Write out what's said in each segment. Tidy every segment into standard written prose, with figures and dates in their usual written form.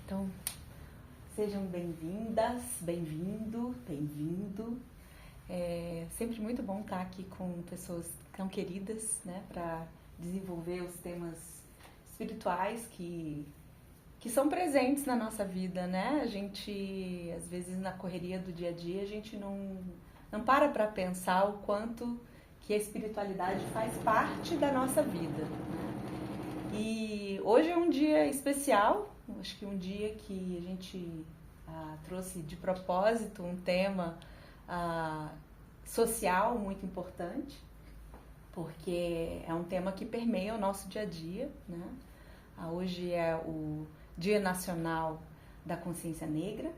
Então, sejam bem-vindas, bem-vindo. É sempre muito bom estar aqui com pessoas tão queridas, né, para desenvolver os temas espirituais que são presentes na nossa vida, né? A gente, às vezes, na correria do dia a dia, a gente não para pensar o quanto que a espiritualidade faz parte da nossa vida, né? E hoje é um dia especial, acho que um dia que a gente trouxe de propósito um tema social muito importante, porque é um tema que permeia o nosso dia a dia, né? Hoje é o Dia Nacional da Consciência Negra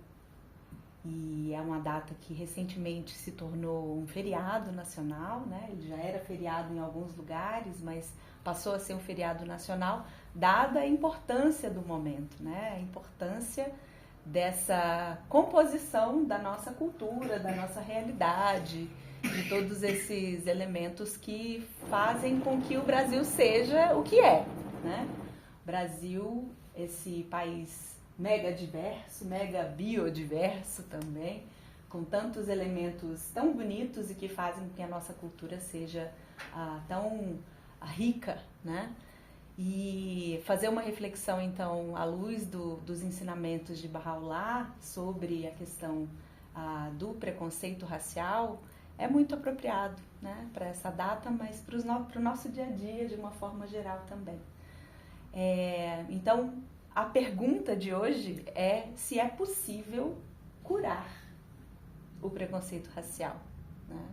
e é uma data que recentemente se tornou um feriado nacional, né? Ele já era feriado em alguns lugares, mas passou a ser um feriado nacional, dada a importância do momento, né? A importância dessa composição da nossa cultura, da nossa realidade, de todos esses elementos que fazem com que o Brasil seja o que é, né? Brasil, esse país mega diverso, mega biodiverso também, com tantos elementos tão bonitos e que fazem com que a nossa cultura seja tão rica, né? E fazer uma reflexão, então, à luz dos ensinamentos de Baha'u'lláh sobre a questão do preconceito racial é muito apropriado, né, para essa data, mas para o nosso dia a dia de uma forma geral também. Então, a pergunta de hoje é se é possível curar o preconceito racial, né?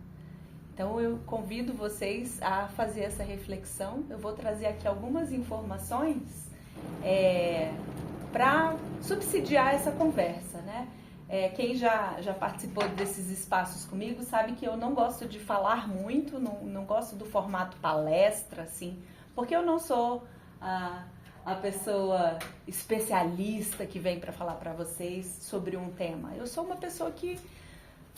Então eu convido vocês a fazer essa reflexão. Eu vou trazer aqui algumas informações para subsidiar essa conversa, né? Quem já participou desses espaços comigo sabe que eu não gosto de falar muito, não gosto do formato palestra, assim, porque eu não sou a pessoa especialista que vem para falar para vocês sobre um tema. Eu sou uma pessoa que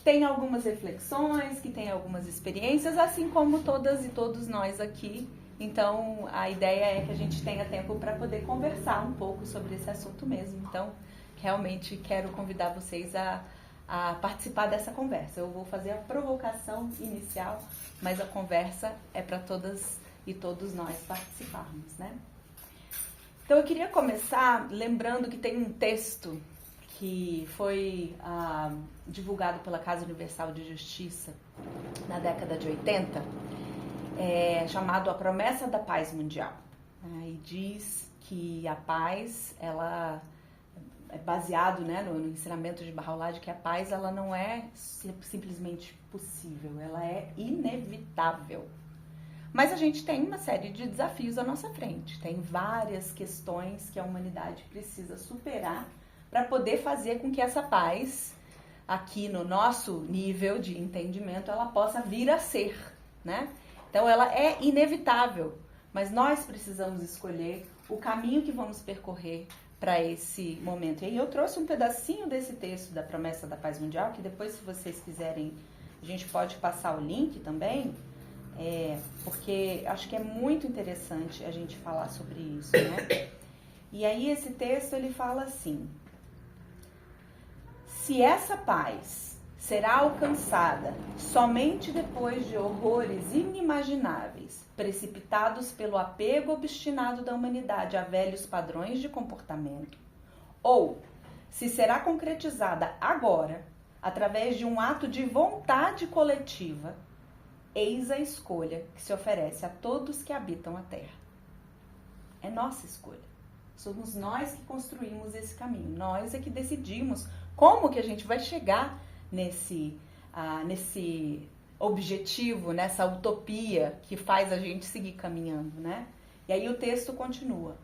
tem algumas reflexões, que tem algumas experiências, assim como todas e todos nós aqui. Então, a ideia é que a gente tenha tempo para poder conversar um pouco sobre esse assunto mesmo. Então, realmente quero convidar vocês a participar dessa conversa. Eu vou fazer a provocação inicial, mas a conversa é para todas e todos nós participarmos, né? Então, eu queria começar lembrando que tem um texto que foi divulgado pela Casa Universal de Justiça na década de 80, chamado A Promessa da Paz Mundial. E diz que a paz, ela é baseado, né, no ensinamento de Baha'u'lláh, de que a paz ela não é simplesmente possível, ela é inevitável. Mas a gente tem uma série de desafios à nossa frente, tem várias questões que a humanidade precisa superar para poder fazer com que essa paz, aqui no nosso nível de entendimento, ela possa vir a ser, né? Então ela é inevitável, mas nós precisamos escolher o caminho que vamos percorrer para esse momento. E aí eu trouxe um pedacinho desse texto da Promessa da Paz Mundial, que depois, se vocês quiserem, a gente pode passar o link também, porque acho que é muito interessante a gente falar sobre isso, né? E aí esse texto, ele fala assim: se essa paz será alcançada somente depois de horrores inimagináveis, precipitados pelo apego obstinado da humanidade a velhos padrões de comportamento, ou se será concretizada agora, através de um ato de vontade coletiva, eis a escolha que se oferece a todos que habitam a Terra. É nossa escolha. Somos nós que construímos esse caminho. Nós é que decidimos como que a gente vai chegar nesse objetivo, nessa utopia que faz a gente seguir caminhando, né? E aí o texto continua.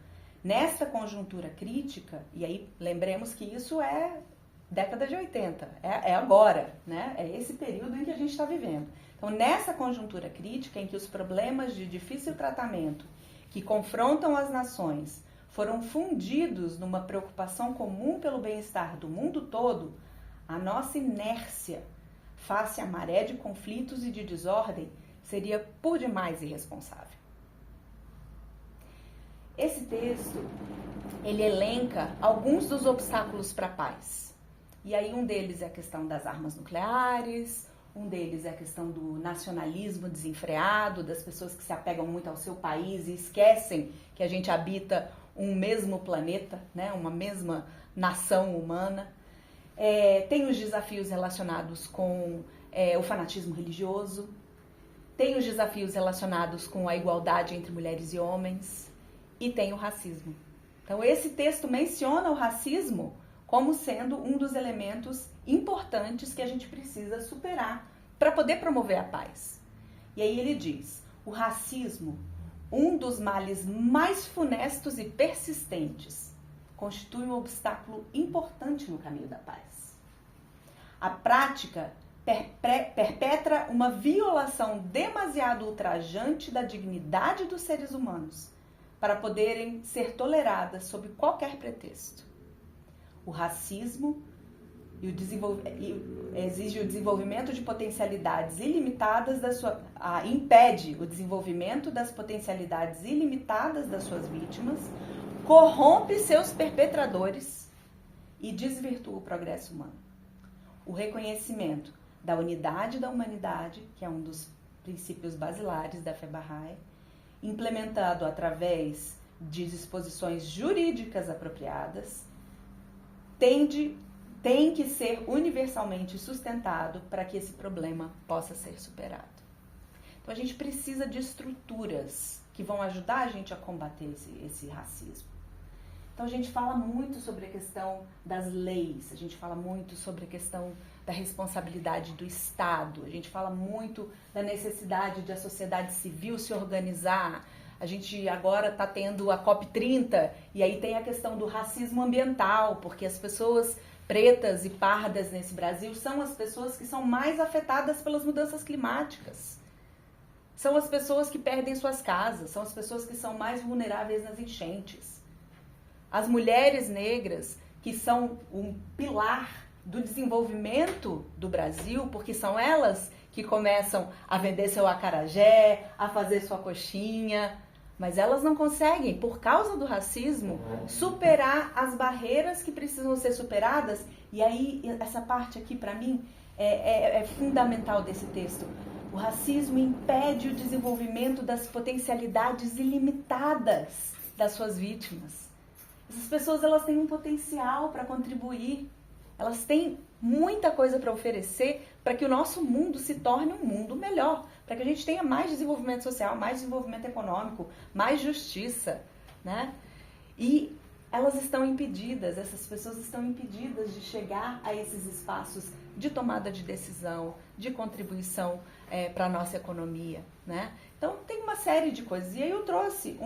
Nesta conjuntura crítica, e aí lembremos que isso é década de 80, é agora, né? É esse período em que a gente está vivendo. Então, nessa conjuntura crítica em que os problemas de difícil tratamento que confrontam as nações foram fundidos numa preocupação comum pelo bem-estar do mundo todo, a nossa inércia face à maré de conflitos e de desordem seria por demais irresponsável. Esse texto, ele elenca alguns dos obstáculos para a paz. E aí um deles é a questão das armas nucleares, um deles é a questão do nacionalismo desenfreado, das pessoas que se apegam muito ao seu país e esquecem que a gente habita um mesmo planeta, né? Uma mesma nação humana. Tem os desafios relacionados com o fanatismo religioso, tem os desafios relacionados com a igualdade entre mulheres e homens, e tem o racismo. Então esse texto menciona o racismo como sendo um dos elementos importantes que a gente precisa superar para poder promover a paz. E aí ele diz, o racismo, um dos males mais funestos e persistentes, constitui um obstáculo importante no caminho da paz. A prática perpetra uma violação demasiado ultrajante da dignidade dos seres humanos para poderem ser toleradas sob qualquer pretexto. O racismo exige o desenvolvimento de potencialidades ilimitadas impede o desenvolvimento das potencialidades ilimitadas das suas vítimas, corrompe seus perpetradores e desvirtua o progresso humano. O reconhecimento da unidade da humanidade, que é um dos princípios basilares da fé Bahá'í, implementado através de disposições jurídicas apropriadas, tem que ser universalmente sustentado para que esse problema possa ser superado. Então a gente precisa de estruturas que vão ajudar a gente a combater esse racismo. Então a gente fala muito sobre a questão das leis, a gente fala muito sobre a questão da responsabilidade do Estado, a gente fala muito da necessidade de a sociedade civil se organizar. A gente agora está tendo a COP30 e aí tem a questão do racismo ambiental, porque as pessoas pretas e pardas nesse Brasil são as pessoas que são mais afetadas pelas mudanças climáticas. São as pessoas que perdem suas casas, são as pessoas que são mais vulneráveis nas enchentes. As mulheres negras, que são um pilar do desenvolvimento do Brasil, porque são elas que começam a vender seu acarajé, a fazer sua coxinha, mas elas não conseguem, por causa do racismo, superar as barreiras que precisam ser superadas. E aí, essa parte aqui, para mim, é fundamental desse texto. O racismo impede o desenvolvimento das potencialidades ilimitadas das suas vítimas. Essas pessoas, elas têm um potencial para contribuir. Elas têm muita coisa para oferecer para que o nosso mundo se torne um mundo melhor, para que a gente tenha mais desenvolvimento social, mais desenvolvimento econômico, mais justiça, né? E elas estão impedidas, essas pessoas estão impedidas de chegar a esses espaços de tomada de decisão, de contribuição para a nossa economia, né? Então, tem uma série de coisas. E aí eu trouxe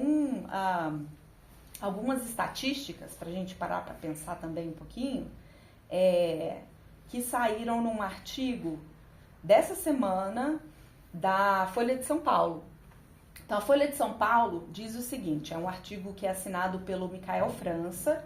algumas estatísticas para a gente parar para pensar também um pouquinho, que saíram num artigo dessa semana da Folha de São Paulo. Então, a Folha de São Paulo diz o seguinte, é um artigo que é assinado pelo Micael França,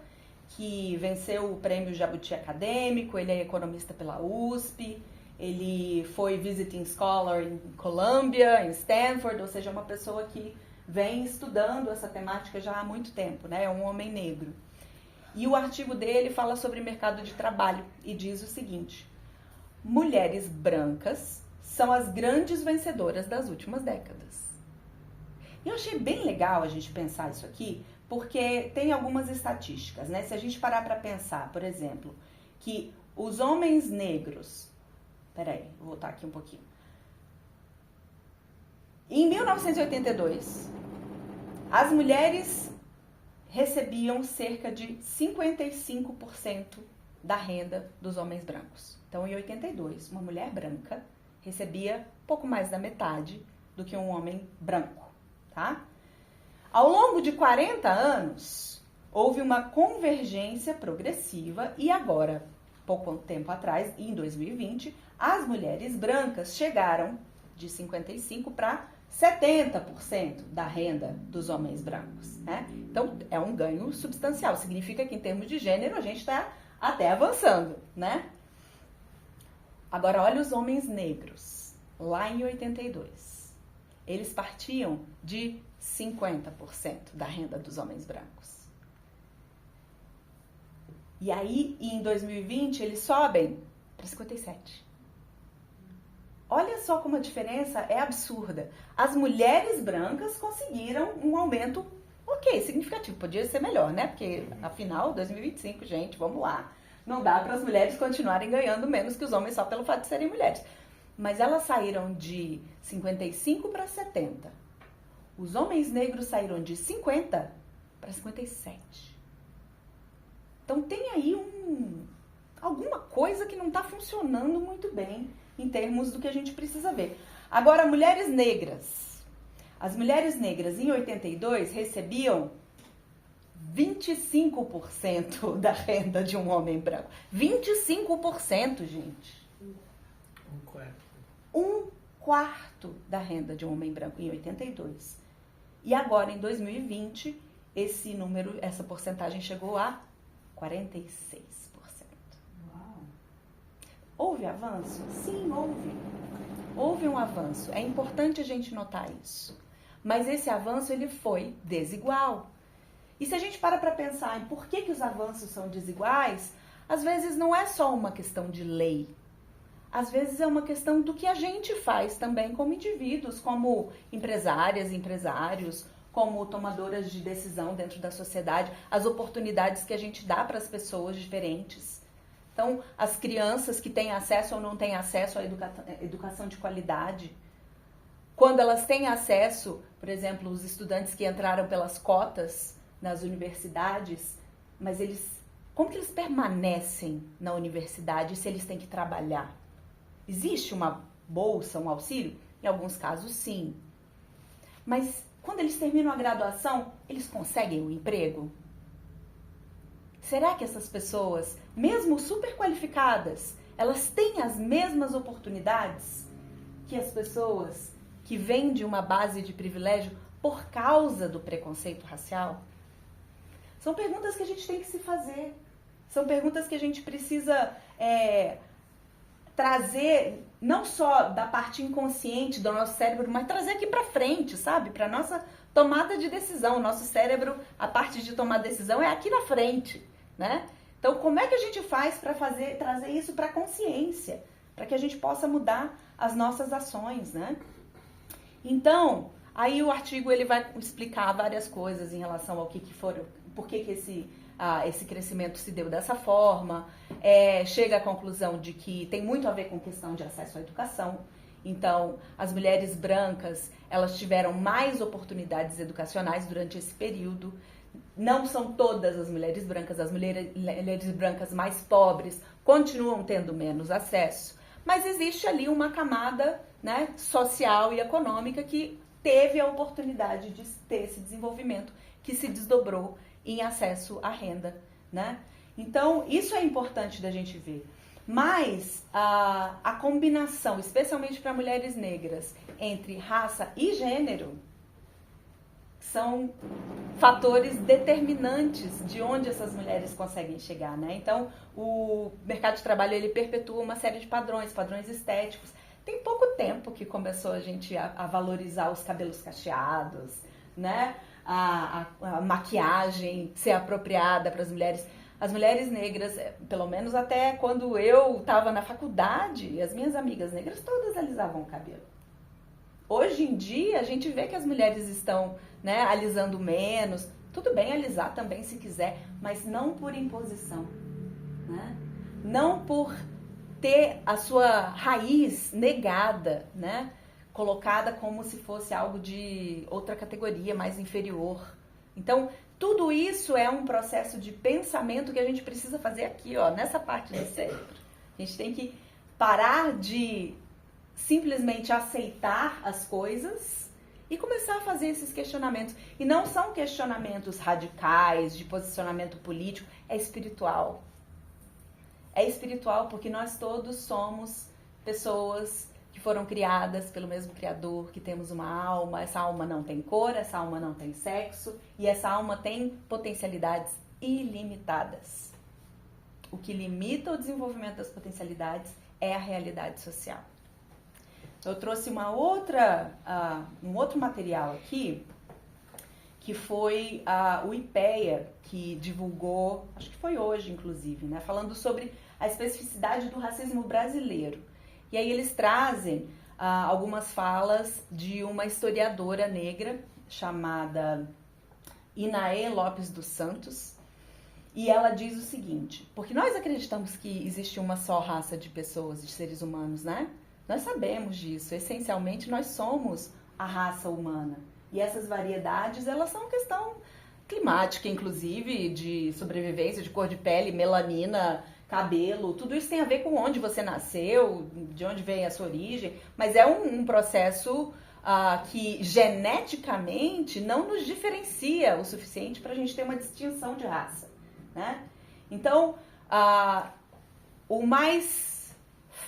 que venceu o prêmio Jabuti Acadêmico, ele é economista pela USP, ele foi visiting scholar em Columbia, em Stanford, ou seja, uma pessoa que vem estudando essa temática já há muito tempo, né? É um homem negro. E o artigo dele fala sobre mercado de trabalho e diz o seguinte: mulheres brancas são as grandes vencedoras das últimas décadas. E eu achei bem legal a gente pensar isso aqui, porque tem algumas estatísticas, né? Se a gente parar para pensar, por exemplo, que os homens negros... Peraí, vou voltar aqui um pouquinho. Em 1982, as mulheres recebiam cerca de 55% da renda dos homens brancos. Então, em 82, uma mulher branca recebia pouco mais da metade do que um homem branco, tá? Ao longo de 40 anos, houve uma convergência progressiva e agora, pouco tempo atrás, em 2020, as mulheres brancas chegaram de 55% para 70% da renda dos homens brancos, né? Então, é um ganho substancial. Significa que, em termos de gênero, a gente está até avançando, né? Agora, olha os homens negros. Lá em 82, eles partiam de 50% da renda dos homens brancos. E aí, em 2020, eles sobem para 57%. Olha só como a diferença é absurda. As mulheres brancas conseguiram um aumento, ok, significativo. Podia ser melhor, né? Porque, afinal, 2025, gente, vamos lá. Não dá para as mulheres continuarem ganhando menos que os homens só pelo fato de serem mulheres. Mas elas saíram de 55 para 70. Os homens negros saíram de 50 para 57. Então tem aí alguma coisa que não está funcionando muito bem em termos do que a gente precisa ver. Agora, mulheres negras. As mulheres negras em 82 recebiam 25% da renda de um homem branco. 25%, gente. Um quarto da renda de um homem branco em 82. E agora, em 2020, esse número, essa porcentagem chegou a 46%. Uau. Houve avanço? Sim, houve. Houve um avanço. É importante a gente notar isso. Mas esse avanço, ele foi desigual. E se a gente para pensar em por que os avanços são desiguais, às vezes não é só uma questão de lei. Às vezes é uma questão do que a gente faz também como indivíduos, como empresárias, empresários, como tomadoras de decisão dentro da sociedade, as oportunidades que a gente dá para as pessoas diferentes. Então, as crianças que têm acesso ou não têm acesso à educação de qualidade, quando elas têm acesso, por exemplo, os estudantes que entraram pelas cotas nas universidades, mas como que eles permanecem na universidade se eles têm que trabalhar? Existe uma bolsa, um auxílio? Em alguns casos, sim. Mas quando eles terminam a graduação, eles conseguem um emprego? Será que essas pessoas, mesmo super qualificadas, elas têm as mesmas oportunidades que as pessoas que vêm de uma base de privilégio por causa do preconceito racial? São perguntas que a gente tem que se fazer. São perguntas que a gente precisa trazer, não só da parte inconsciente do nosso cérebro, mas trazer aqui para frente, sabe? Para nossa tomada de decisão. O nosso cérebro, a parte de tomar decisão é aqui na frente, né? Então, como é que a gente faz para trazer isso para a consciência? Para que a gente possa mudar as nossas ações, né? Então, aí o artigo ele vai explicar várias coisas em relação ao que foram, por que esse crescimento se deu dessa forma, chega à conclusão de que tem muito a ver com questão de acesso à educação. Então, as mulheres brancas, elas tiveram mais oportunidades educacionais durante esse período. Não são todas as mulheres brancas, as mulheres brancas mais pobres continuam tendo menos acesso, mas existe ali uma camada, né, social e econômica que teve a oportunidade de ter esse desenvolvimento que se desdobrou em acesso à renda, né? Então, isso é importante da gente ver. Mas a combinação, especialmente para mulheres negras, entre raça e gênero, são fatores determinantes de onde essas mulheres conseguem chegar, né? Então, o mercado de trabalho, ele perpetua uma série de padrões estéticos. Tem pouco tempo que começou a gente a valorizar os cabelos cacheados, né? A maquiagem ser apropriada para as mulheres. As mulheres negras, pelo menos até quando eu estava na faculdade, as minhas amigas negras todas alisavam o cabelo. Hoje em dia, a gente vê que as mulheres estão, né, alisando menos. Tudo bem alisar também se quiser, mas não por imposição, né? Não por ter a sua raiz negada, né? Colocada como se fosse algo de outra categoria, mais inferior. Então, tudo isso é um processo de pensamento que a gente precisa fazer aqui, ó, nessa parte do cérebro. A gente tem que parar de simplesmente aceitar as coisas e começar a fazer esses questionamentos. E não são questionamentos radicais, de posicionamento político, é espiritual. É espiritual porque nós todos somos pessoas que foram criadas pelo mesmo Criador, que temos uma alma. Essa alma não tem cor, essa alma não tem sexo, e essa alma tem potencialidades ilimitadas. O que limita o desenvolvimento das potencialidades é a realidade social. Eu trouxe um outro material aqui, que foi o IPEA, que divulgou, acho que foi hoje inclusive, né, falando sobre a especificidade do racismo brasileiro. E aí eles trazem algumas falas de uma historiadora negra chamada Inaê Lopes dos Santos, e ela diz o seguinte: porque nós acreditamos que existe uma só raça de pessoas, de seres humanos, né? Nós sabemos disso, essencialmente nós somos a raça humana. E essas variedades, elas são questão climática, inclusive, de sobrevivência, de cor de pele, melanina, cabelo, tudo isso tem a ver com onde você nasceu, de onde vem a sua origem, mas é um processo que geneticamente não nos diferencia o suficiente para a gente ter uma distinção de raça, né? Então, o mais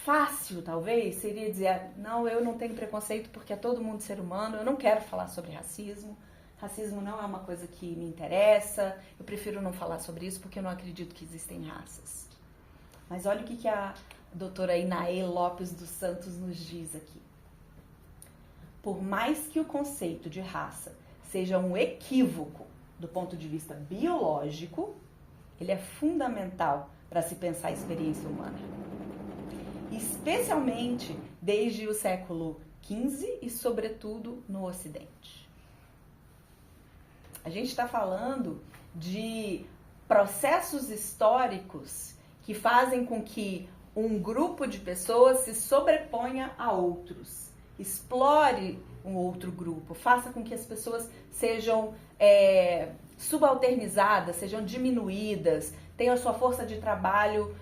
fácil, talvez, seria dizer, não, eu não tenho preconceito porque é todo mundo ser humano, eu não quero falar sobre racismo, racismo não é uma coisa que me interessa, eu prefiro não falar sobre isso porque eu não acredito que existem raças. Mas olha o que a doutora Inaê Lopes dos Santos nos diz aqui. Por mais que o conceito de raça seja um equívoco do ponto de vista biológico, ele é fundamental para se pensar a experiência humana. Especialmente desde o século XV e, sobretudo, no Ocidente. A gente está falando de processos históricos que fazem com que um grupo de pessoas se sobreponha a outros, explore um outro grupo, faça com que as pessoas sejam subalternizadas, sejam diminuídas, tenham a sua força de trabalho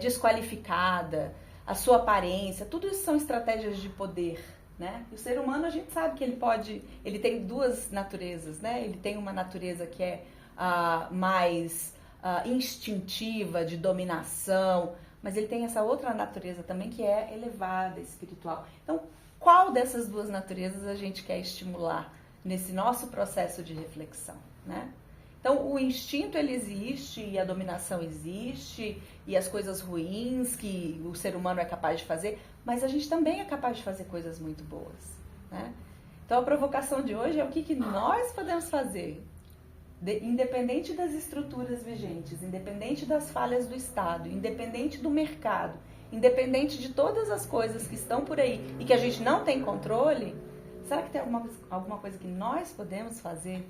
desqualificada, a sua aparência, tudo isso são estratégias de poder, né? E o ser humano, a gente sabe que ele tem duas naturezas, né? Ele tem uma natureza que é mais instintiva, de dominação, mas ele tem essa outra natureza também que é elevada, espiritual. Então, qual dessas duas naturezas a gente quer estimular nesse nosso processo de reflexão, né? Então, o instinto, ele existe, e a dominação existe, e as coisas ruins que o ser humano é capaz de fazer, mas a gente também é capaz de fazer coisas muito boas, né? Então, a provocação de hoje é o que nós podemos fazer, independente das estruturas vigentes, independente das falhas do Estado, independente do mercado, independente de todas as coisas que estão por aí e que a gente não tem controle. Será que tem alguma coisa que nós podemos fazer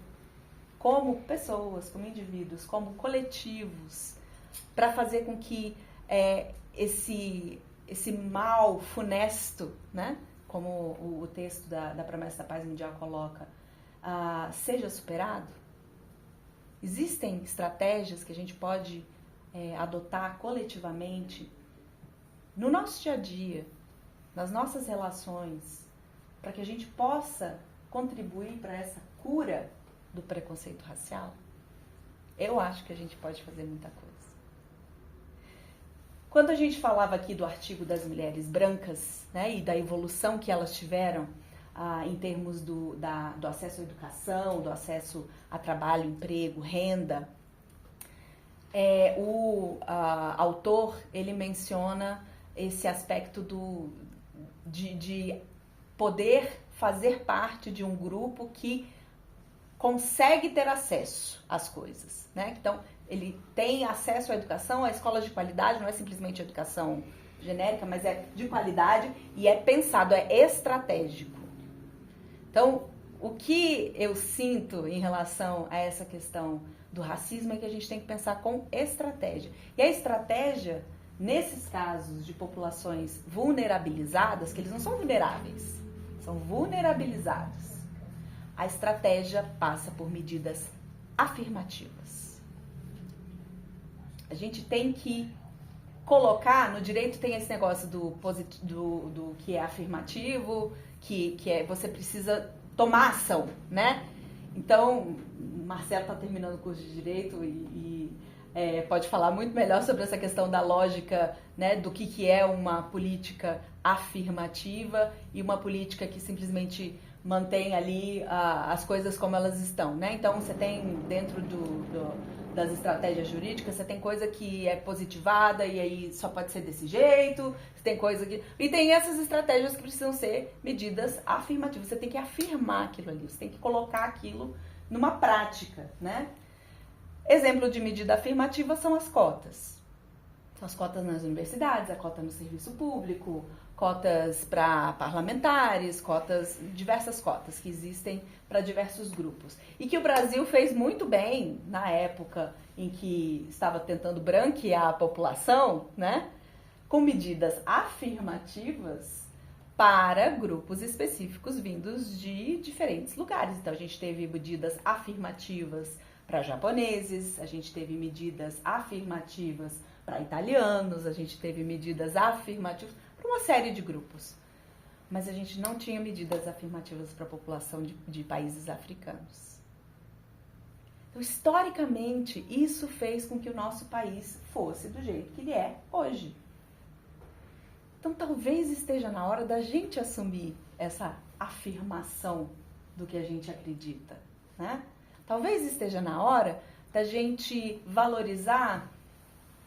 como pessoas, como indivíduos, como coletivos, para fazer com que esse mal funesto, né, como o texto da Promessa da Paz Mundial coloca, seja superado? Existem estratégias que a gente pode adotar coletivamente no nosso dia a dia, nas nossas relações, para que a gente possa contribuir para essa cura do preconceito racial? Eu acho que a gente pode fazer muita coisa. Quando a gente falava aqui do artigo das mulheres brancas, né, e da evolução que elas tiveram em termos do acesso à educação, do acesso a trabalho, emprego, renda, o autor, ele menciona esse aspecto de poder fazer parte de um grupo que consegue ter acesso às coisas, né? Então, ele tem acesso à educação, à escola de qualidade, não é simplesmente educação genérica, mas é de qualidade e é pensado, é estratégico. Então, o que eu sinto em relação a essa questão do racismo é que a gente tem que pensar com estratégia. E a estratégia, nesses casos de populações vulnerabilizadas, que eles não são vulneráveis, são vulnerabilizados, a estratégia passa por medidas afirmativas. A gente tem que colocar, no direito tem esse negócio do que é afirmativo, que é você precisa tomar ação, né? Então, o Marcelo está terminando o curso de Direito e pode falar muito melhor sobre essa questão da lógica, né, do que é uma política afirmativa e uma política que simplesmente mantém ali as coisas como elas estão, né? Então, você tem dentro das estratégias jurídicas, você tem coisa que é positivada e aí só pode ser desse jeito, você tem coisa que... E tem essas estratégias que precisam ser medidas afirmativas, você tem que afirmar aquilo ali, você tem que colocar aquilo numa prática, né? Exemplo de medida afirmativa são as cotas. São as cotas nas universidades, a cota no serviço público, cotas para parlamentares, diversas cotas que existem para diversos grupos. E que o Brasil fez muito bem na época em que estava tentando branquear a população, né? Com medidas afirmativas para grupos específicos vindos de diferentes lugares. Então, a gente teve medidas afirmativas para japoneses, a gente teve medidas afirmativas para italianos, a gente teve medidas afirmativas para uma série de grupos. Mas a gente não tinha medidas afirmativas para a população de países africanos. Então, historicamente, isso fez com que o nosso país fosse do jeito que ele é hoje. Então, talvez esteja na hora da gente assumir essa afirmação do que a gente acredita, né? Talvez esteja na hora da gente valorizar,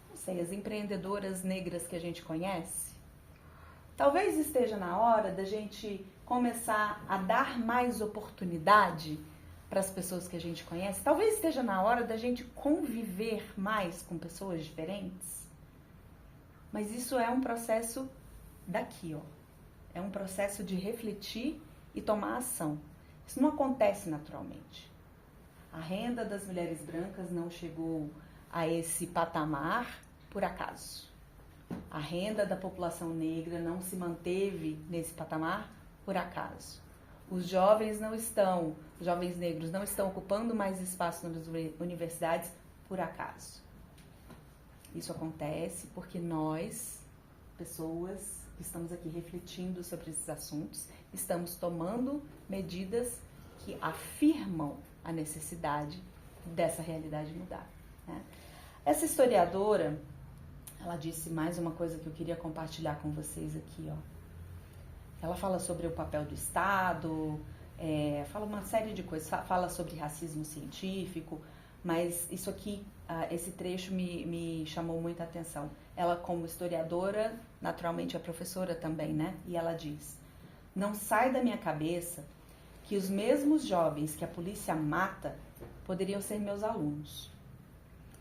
não sei, as empreendedoras negras que a gente conhece. Talvez esteja na hora da gente começar a dar mais oportunidade para as pessoas que a gente conhece. Talvez esteja na hora da gente conviver mais com pessoas diferentes. Mas isso é um processo daqui, ó. É um processo de refletir e tomar ação. Isso não acontece naturalmente. A renda das mulheres brancas não chegou a esse patamar por acaso. A renda da população negra não se manteve nesse patamar por acaso. Os jovens negros não estão ocupando mais espaço nas universidades por acaso. Isso acontece porque nós, pessoas que estamos aqui refletindo sobre esses assuntos, estamos tomando medidas que afirmam a necessidade dessa realidade mudar, né? Essa historiadora, ela disse mais uma coisa que eu queria compartilhar com vocês aqui, ó. Ela fala sobre o papel do Estado, fala uma série de coisas, fala sobre racismo científico, mas isso aqui, esse trecho me chamou muita atenção. Ela, como historiadora, naturalmente é professora também, né? E ela diz: não sai da minha cabeça que os mesmos jovens que a polícia mata poderiam ser meus alunos.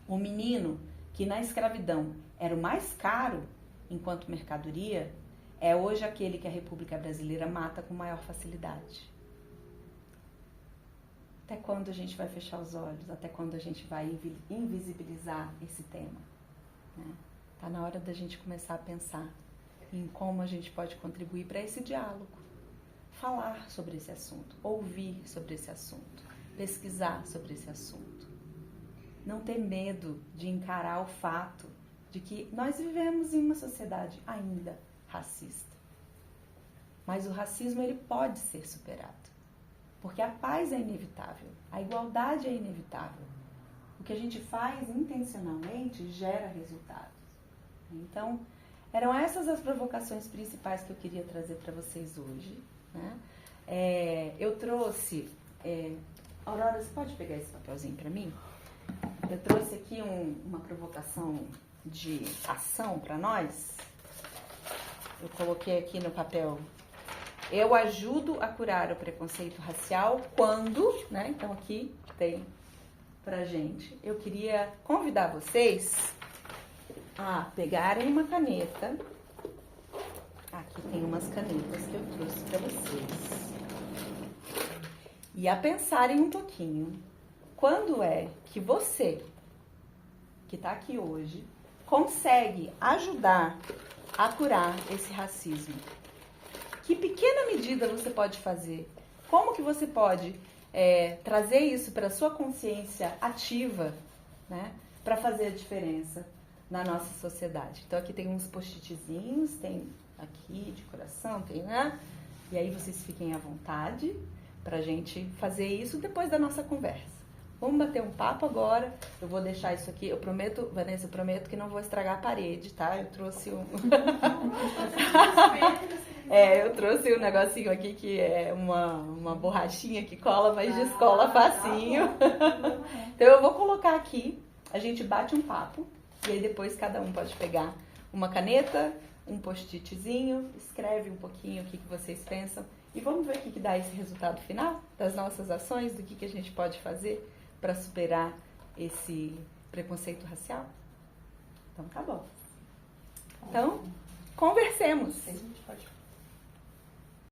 O menino que na escravidão era o mais caro enquanto mercadoria é hoje aquele que a República Brasileira mata com maior facilidade. Até quando a gente vai fechar os olhos? Até quando a gente vai invisibilizar esse tema, né? Tá na hora da gente começar a pensar em como a gente pode contribuir para esse diálogo. Falar sobre esse assunto, ouvir sobre esse assunto, pesquisar sobre esse assunto. Não ter medo de encarar o fato de que nós vivemos em uma sociedade ainda racista. Mas o racismo, ele pode ser superado. Porque a paz é inevitável, a igualdade é inevitável. O que a gente faz intencionalmente gera resultados. Então, eram essas as provocações principais que eu queria trazer para vocês hoje, né? Eu trouxe... Aurora, você pode pegar esse papelzinho para mim? Eu trouxe aqui uma provocação de ação para nós. Eu coloquei aqui no papel: eu ajudo a curar o preconceito racial quando, né? Então aqui tem pra gente. Eu queria convidar vocês a pegarem uma caneta. Aqui tem umas canetas que eu trouxe para vocês. E a pensarem um pouquinho. Quando é que você, que está aqui hoje, consegue ajudar a curar esse racismo? Que pequena medida você pode fazer? Como que você pode trazer isso para a sua consciência ativa, né, para fazer a diferença na nossa sociedade? Então aqui tem uns post-itzinhos, tem aqui de coração, tem, né? E aí vocês fiquem à vontade pra gente fazer isso depois da nossa conversa. Vamos bater um papo agora. Eu vou deixar isso aqui. Eu prometo, Vanessa, eu prometo que não vou estragar a parede, tá? Eu trouxe eu trouxe um negocinho aqui que é uma borrachinha que cola, mas descola facinho. Então eu vou colocar aqui, a gente bate um papo, e aí depois cada um pode pegar uma caneta, um post-itzinho, escreve um pouquinho o que vocês pensam E vamos ver o que dá esse resultado final das nossas ações, do que a gente pode fazer para superar esse preconceito racial? Então tá bom. Então, conversemos. A gente pode